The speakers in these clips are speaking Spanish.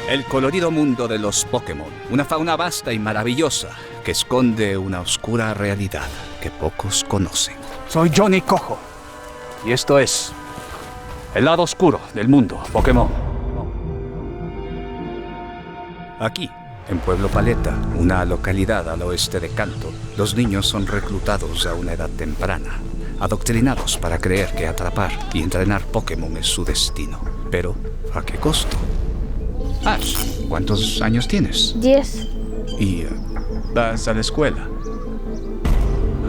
El colorido mundo de los Pokémon, una fauna vasta y maravillosa que esconde una oscura realidad que pocos conocen. Soy Johnny Cojo y esto es el lado oscuro del mundo Pokémon. Aquí, en Pueblo Paleta, una localidad al oeste de Kanto, los niños son reclutados a una edad temprana, adoctrinados para creer que atrapar y entrenar Pokémon es su destino. Pero, ¿a qué costo? Ash, ¿cuántos años tienes? 10. ¿Y vas a la escuela?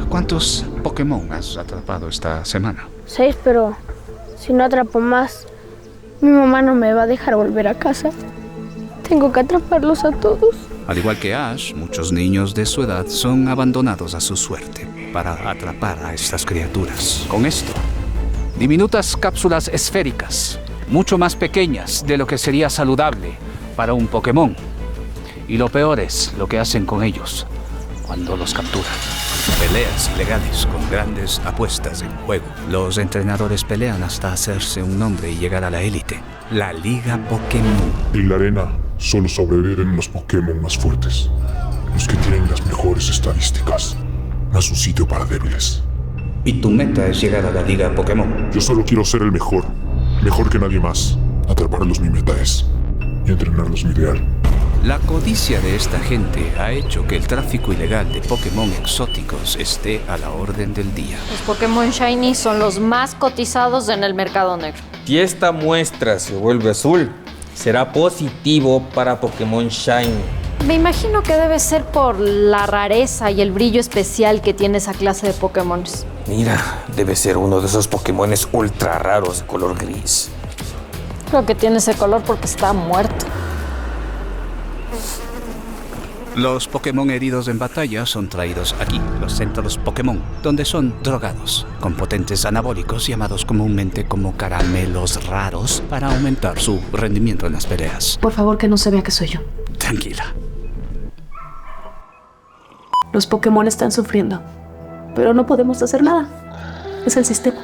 ¿Cuántos Pokémon has atrapado esta semana? 6, pero si no atrapo más, mi mamá no me va a dejar volver a casa. Tengo que atraparlos a todos. Al igual que Ash, muchos niños de su edad son abandonados a su suerte para atrapar a estas criaturas. Con esto, diminutas cápsulas esféricas, mucho más pequeñas de lo que sería saludable para un Pokémon. Y lo peor es lo que hacen con ellos cuando los capturan. Peleas ilegales con grandes apuestas en juego. Los entrenadores pelean hasta hacerse un nombre y llegar a la élite. La Liga Pokémon. En la arena solo sobreviven los Pokémon más fuertes, los que tienen las mejores estadísticas. No es un sitio para débiles. Y tu meta es llegar a la Liga Pokémon. Yo solo quiero ser el mejor que nadie más. Atraparlos mi meta es, y entrenarlos mi ideal. La codicia de esta gente ha hecho que el tráfico ilegal de Pokémon exóticos esté a la orden del día. Los Pokémon Shiny son los más cotizados en el mercado negro. Si esta muestra se vuelve azul, será positivo para Pokémon Shiny. Me imagino que debe ser por la rareza y el brillo especial que tiene esa clase de Pokémon. Mira, debe ser uno de esos Pokémones ultra raros de color gris. Creo que tiene ese color porque está muerto. Los Pokémon heridos en batalla son traídos aquí, los centros Pokémon, donde son drogados con potentes anabólicos llamados comúnmente como caramelos raros para aumentar su rendimiento en las peleas. Por favor, que no se vea que soy yo. Tranquila. Los Pokémon están sufriendo, pero no podemos hacer nada. Es el sistema.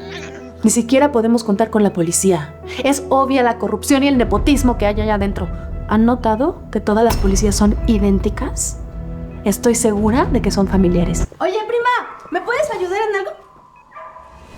Ni siquiera podemos contar con la policía. Es obvia la corrupción y el nepotismo que hay allá adentro. ¿Han notado que todas las policías son idénticas? Estoy segura de que son familiares. Oye, prima, ¿me puedes ayudar en algo?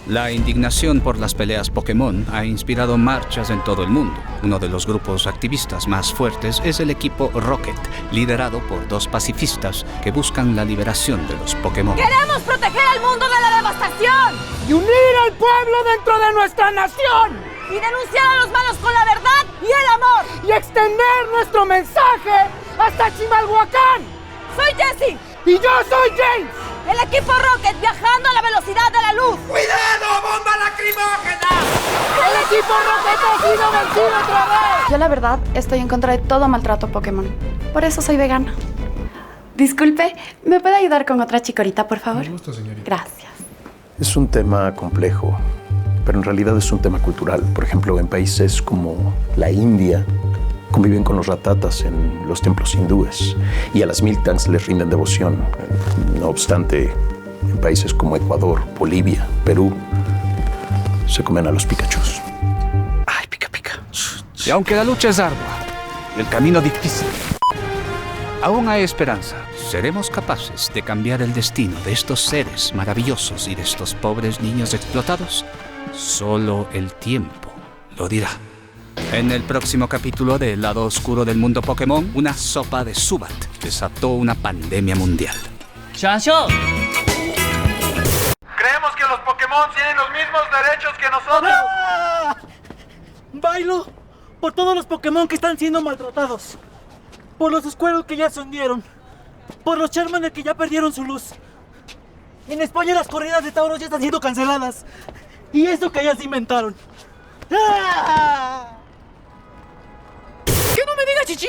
La indignación por las peleas Pokémon ha inspirado marchas en todo el mundo. Uno de los grupos activistas más fuertes es el equipo Rocket, liderado por 2 pacifistas que buscan la liberación de los Pokémon. ¡Queremos proteger al mundo de la devastación! ¡Y unir al pueblo dentro de nuestra nación! ¡Y denunciar a los malos con la verdad y el amor! ¡Y extender nuestro mensaje hasta Chimalhuacán! ¡Soy Jessie! ¡Y yo soy James! El equipo Rocket viajando a la velocidad de la luz. ¡Cuidado, bomba lacrimógena! ¡El equipo Rocket ha sido vencido otra vez! Yo la verdad estoy en contra de todo maltrato Pokémon. Por eso soy vegana. Disculpe, ¿me puede ayudar con otra chicorita, por favor? Me gusta, señorita. Gracias. Es un tema complejo, pero en realidad es un tema cultural. Por ejemplo, en países como la India, conviven con los ratatas en los templos hindúes y a las Miltanks les rinden devoción. No obstante, en países como Ecuador, Bolivia, Perú, se comen a los Pikachus. ¡Ay, pica, pica! Y aunque la lucha es ardua y el camino difícil, aún hay esperanza. ¿Seremos capaces de cambiar el destino de estos seres maravillosos y de estos pobres niños explotados? Solo el tiempo lo dirá. En el próximo capítulo de El lado oscuro del mundo Pokémon, una sopa de Zubat desató una pandemia mundial. ¡Chancho! Creemos que los Pokémon tienen los mismos derechos que nosotros. ¡Ah! Bailo por todos los Pokémon que están siendo maltratados. Por los Squirtle que ya se hundieron. Por los Charmander que ya perdieron su luz. En España las corridas de tauros ya están siendo canceladas. Y eso que ya se inventaron. ¡Ah! ¡Que no me digas chichi!